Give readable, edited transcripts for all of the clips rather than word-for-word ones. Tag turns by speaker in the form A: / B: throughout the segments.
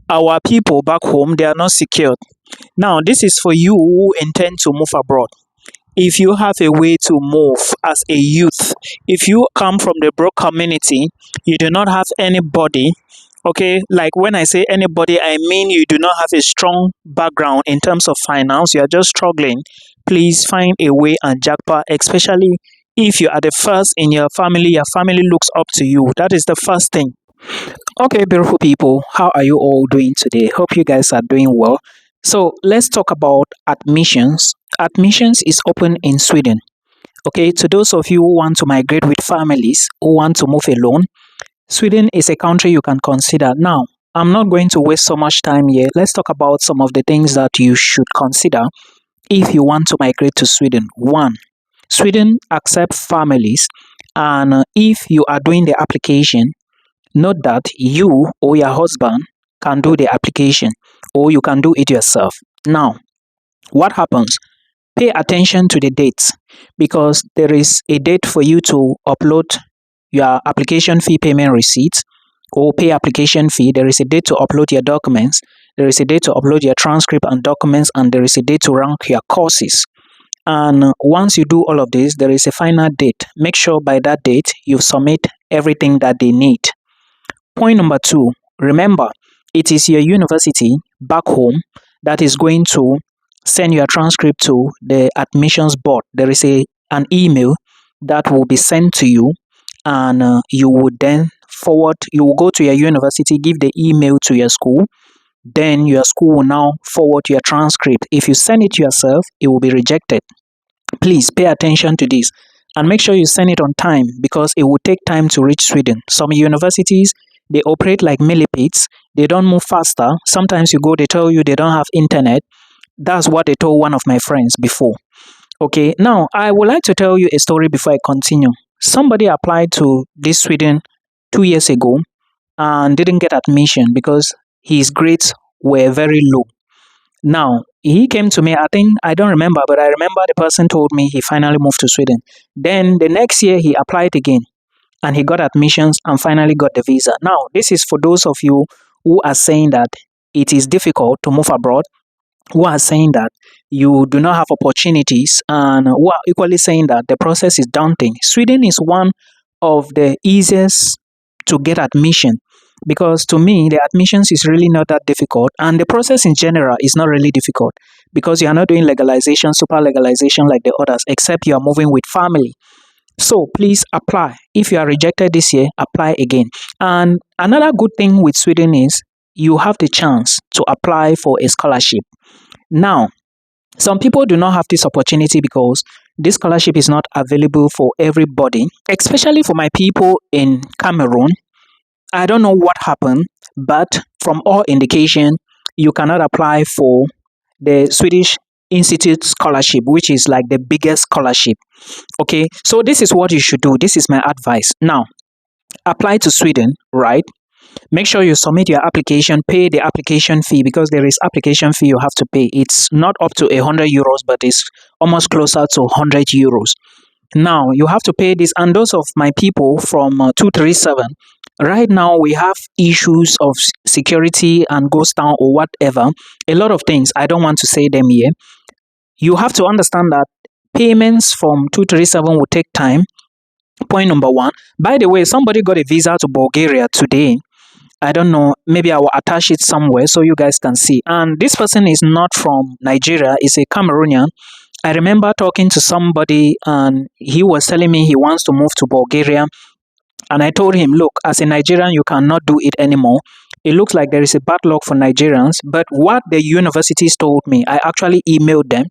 A: our people back home, they are not secured. Now, this is for you who intend to move abroad. If you have a way to move as a youth, if you come from the broke community, you do not have anybody. Okay, like when I say anybody, I mean you do not have a strong background in terms of finance, you are just struggling. Please find a way and jackpot, especially if you are the first in your family looks up to you. That is the first thing. Okay, beautiful people, how are you all doing today? Hope you guys are doing well. So let's talk about admissions. Admissions is open in Sweden. Okay, to those of you who want to migrate with families, who want to move alone, Sweden is a country you can consider. Now, I'm not going to waste so much time here. Let's talk about some of the things that you should consider if you want to migrate to Sweden. One, Sweden accepts families, and if you are doing the application, note that you or your husband can do the application, or you can do it yourself. Now, what happens? Pay attention to the dates, because there is a date for you to upload your application fee payment receipts or pay application fee. There is a date to upload your documents. There is a date to upload your transcript and documents, and there is a date to rank your courses. And once you do all of this, there is a final date. Make sure by that date you submit everything that they need. Point number two, remember, it is your university back home that is going to send your transcript to the admissions board. There is an email that will be sent to you, and you would then you will go to your university, give the email to your school, then your school will now forward your transcript. If you send it yourself, it will be rejected. Please pay attention to this and make sure you send it on time, because it will take time to reach Sweden. Some universities, they operate like millipedes. They don't move faster. Sometimes you go, they tell you they don't have internet. That's what they told one of my friends before. Okay, now I would like to tell you a story before I continue. Somebody applied to this Sweden 2 years ago and didn't get admission because his grades were very low. Now, he came to me, I don't remember, but I remember the person told me he finally moved to Sweden. Then the next year he applied again and he got admissions and finally got the visa. Now, this is for those of you who are saying that it is difficult to move abroad, who are saying that you do not have opportunities, and who are equally saying that the process is daunting. Sweden is one of the easiest to get admission, because to me, the admissions is really not that difficult, and the process in general is not really difficult, because you are not doing legalization, super legalization like the others, except you are moving with family. So please apply. If you are rejected this year, apply again. And another good thing with Sweden is you have the chance to apply for a scholarship. Now, some people do not have this opportunity because this scholarship is not available for everybody, especially for my people in Cameroon. I don't know what happened, but from all indication, you cannot apply for the Swedish Institute scholarship, which is like the biggest scholarship. Okay, so this is what you should do. This is my advice. Now, apply to Sweden, right? Make sure you submit your application, pay the application fee, because there is application fee you have to pay. It's not up to 100 euros, but it's almost closer to 100 euros. Now, you have to pay this, and those of my people from 237, right now we have issues of security and ghost town or whatever, a lot of things. I don't want to say them here. You have to understand that payments from 237 will take time. Point number one. By the way, somebody got a visa to Bulgaria today. I don't know, maybe I will attach it somewhere so you guys can see. And this person is not from Nigeria, is a Cameroonian. I remember talking to somebody and he was telling me he wants to move to Bulgaria. And I told him, look, as a Nigerian, you cannot do it anymore. It looks like there is a bad luck for Nigerians. But what the universities told me, I actually emailed them.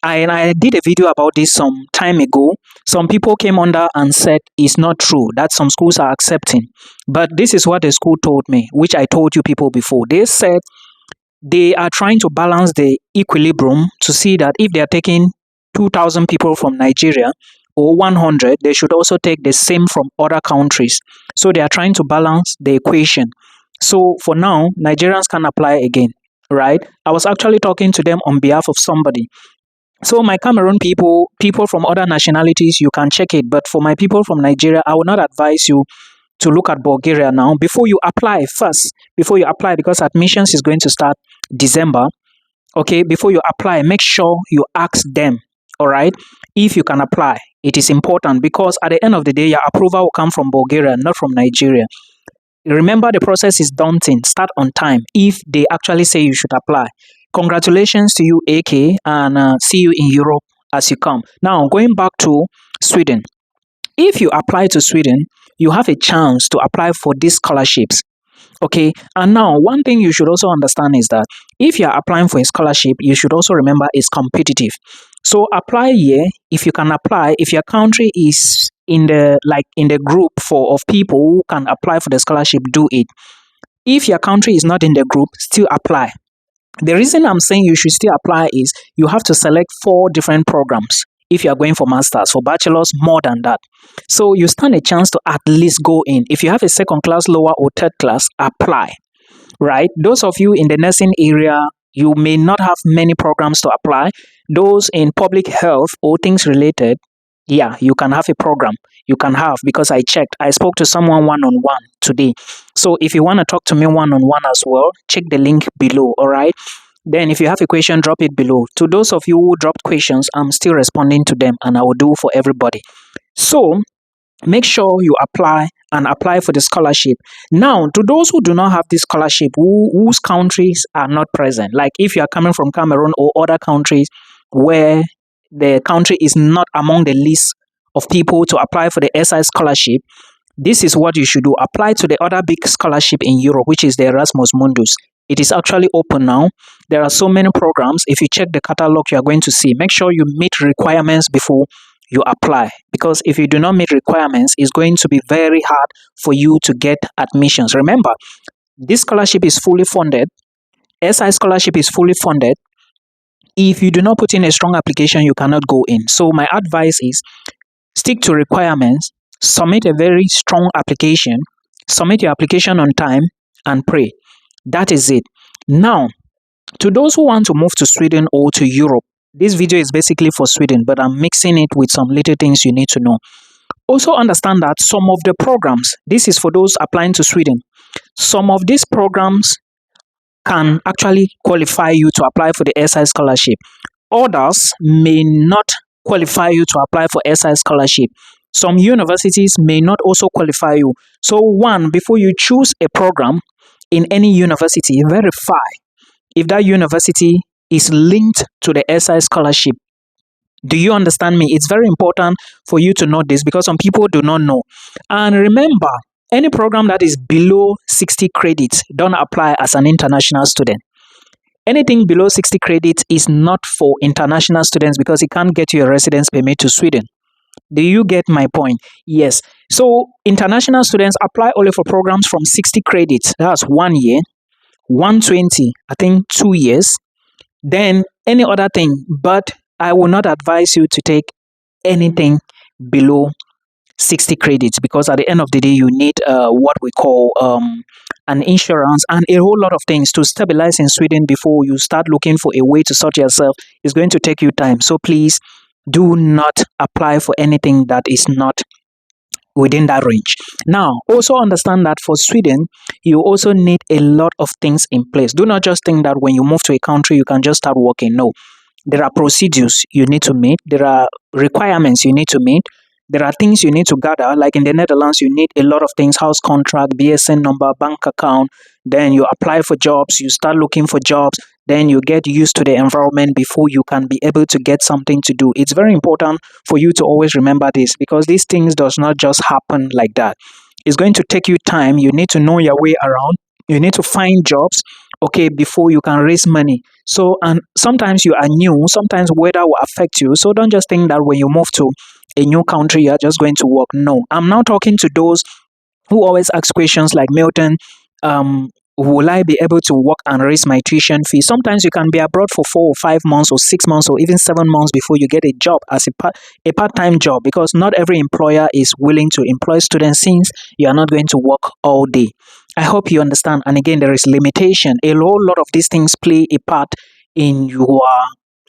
A: I did a video about this some time ago. Some people came under and said it's not true, that some schools are accepting. But this is what the school told me, which I told you people before. They said they are trying to balance the equilibrium to see that if they are taking 2,000 people from Nigeria or 100, they should also take the same from other countries. So they are trying to balance the equation. So for now, Nigerians can apply again, right? I was actually talking to them on behalf of somebody. So my Cameroon people from other nationalities, you can check it. But for my people from Nigeria, I would not advise you to look at Bulgaria now. Before you apply first, before you apply, because admissions is going to start December, okay, before you apply, make sure you ask them, all right, if you can apply. It is important because at the end of the day, your approval will come from Bulgaria, not from Nigeria. Remember, the process is daunting. Start on time if they actually say you should apply. Congratulations to you, AK, and see you in Europe as you come. Now, going back to Sweden. If you apply to Sweden, you have a chance to apply for these scholarships. Okay, and now one thing you should also understand is that if you are applying for a scholarship, you should also remember it's competitive. So apply here if you can apply. If your country is in the group of people who can apply for the scholarship, do it. If your country is not in the group, still apply. The reason I'm saying you should still apply is you have to select 4 different programs. If you are going for masters, for bachelors, more than that. So you stand a chance to at least go in. If you have a second class, lower, or third class, apply, right? Those of you in the nursing area, you may not have many programs to apply. Those in public health or things related, yeah, you can have a program. You can have, because I checked. I spoke to someone one-on-one today. So if you want to talk to me one-on-one as well, check the link below, all right? Then if you have a question, drop it below. To those of you who dropped questions, I'm still responding to them, and I will do for everybody. So make sure you apply and apply for the scholarship. Now, to those who do not have this scholarship, whose countries are not present, like if you are coming from Cameroon or other countries where the country is not among the list of people to apply for the SI scholarship, this is what you should do. Apply to the other big scholarship in Europe, which is the Erasmus Mundus. It is actually open now. There are so many programs. If you check the catalog, you are going to see. Make sure you meet requirements before you apply, because if you do not meet requirements, it's going to be very hard for you to get admissions. Remember, this scholarship is fully funded. SI scholarship is fully funded. If you do not put in a strong application, you cannot go in. So my advice is stick to requirements, submit a very strong application, submit your application on time, and pray. That is it. Now, to those who want to move to Sweden or to Europe, this video is basically for Sweden, but I'm mixing it with some little things you need to know. Also understand that some of the programs, this is for those applying to Sweden, some of these programs can actually qualify you to apply for the SI scholarship. Others may not qualify you to apply for SI scholarship. Some universities may not also qualify you. So one, before you choose a program in any university, verify if that university is linked to the SI scholarship. Do you understand me? It's very important for you to know this because some people do not know. And remember, any program that is below 60 credits, don't apply as an international student. Anything below 60 credits is not for international students because it can't get you a residence permit to Sweden. Do you get my point? Yes. So international students apply only for programs from 60 credits. That's 1 year. 120, I think 2 years. Then any other thing. But I will not advise you to take anything below 60 credits because at the end of the day, you need what we call an insurance and a whole lot of things to stabilize in Sweden before you start looking for a way to sort yourself. It's going to take you time. So please do not apply for anything that is not within that range. Now, also understand that for Sweden, you also need a lot of things in place. Do not just think that when you move to a country, you can just start working. No, there are procedures you need to meet. There are requirements you need to meet. There are things you need to gather. Like in the Netherlands, you need a lot of things: house contract, BSN number, bank account. Then you apply for jobs. You start looking for jobs. Then you get used to the environment before you can be able to get something to do. It's very important for you to always remember this because these things does not just happen like that. It's going to take you time. You need to know your way around. You need to find jobs, okay, before you can raise money. So, and sometimes you are new. Sometimes weather will affect you. So don't just think that when you move to a new country, you're just going to work. No, I'm now talking to those who always ask questions like, Milton, will I be able to work and raise my tuition fee? Sometimes you can be abroad for 4 or 5 months or 6 months or even 7 months before you get a job as a part-time job because not every employer is willing to employ students since you are not going to work all day. I hope you understand. And again, there is limitation. A whole lot of these things play a part in your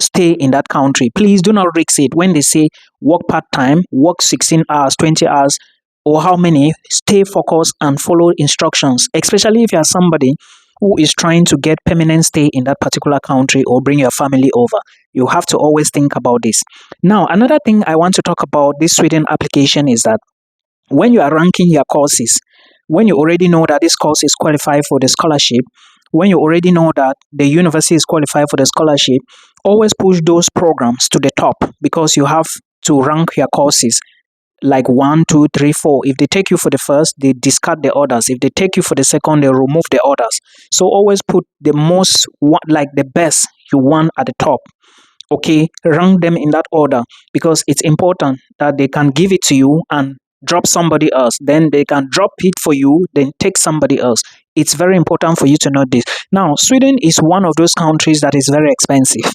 A: stay in that country. Please do not risk it. When they say work part-time, work 16 hours, 20 hours, or how many, stay focused and follow instructions, especially if you are somebody who is trying to get permanent stay in that particular country or bring your family over. You have to always think about this. Now, another thing I want to talk about this Sweden application is that when you are ranking your courses, when you already know that this course is qualified for the scholarship, when you already know that the university is qualified for the scholarship, always push those programs to the top, because you have to rank your courses like 1, 2, 3, 4. If they take you for the first, they discard the others. If they take you for the second, they remove the others. So always put the most, like the best you want at the top. Okay, rank them in that order, because it's important that they can give it to you and drop somebody else. Then they can drop it for you, then take somebody else. It's very important for you to know this. Now, Sweden is one of those countries that is very expensive.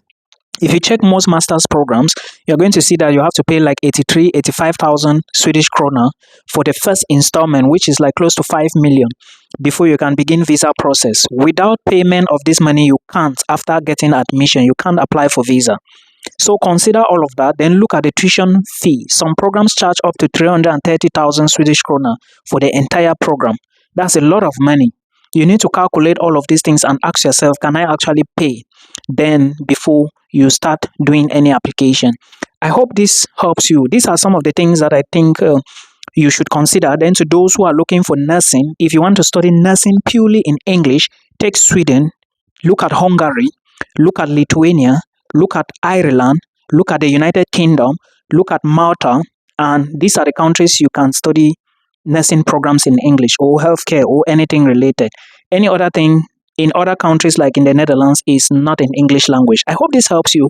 A: If you check most master's programs, you're going to see that you have to pay like 85,000 Swedish krona for the first installment, which is like close to 5 million, before you can begin visa process. Without payment of this money, you can't, after getting admission, you can't apply for visa. So consider all of that. Then look at the tuition fee. Some programs charge up to 330,000 Swedish krona for the entire program. That's a lot of money. You need to calculate all of these things and ask yourself, can I actually pay? Then before you start doing any application. I hope this helps you. These are some of the things that I think you should consider. Then to those who are looking for nursing, if you want to study nursing purely in English, take Sweden, look at Hungary, look at Lithuania, look at Ireland, look at the United Kingdom, look at Malta, and these are the countries you can study nursing programs in English, or healthcare, or anything related. Any other thing in other countries like in the Netherlands is not in English language. I hope this helps you.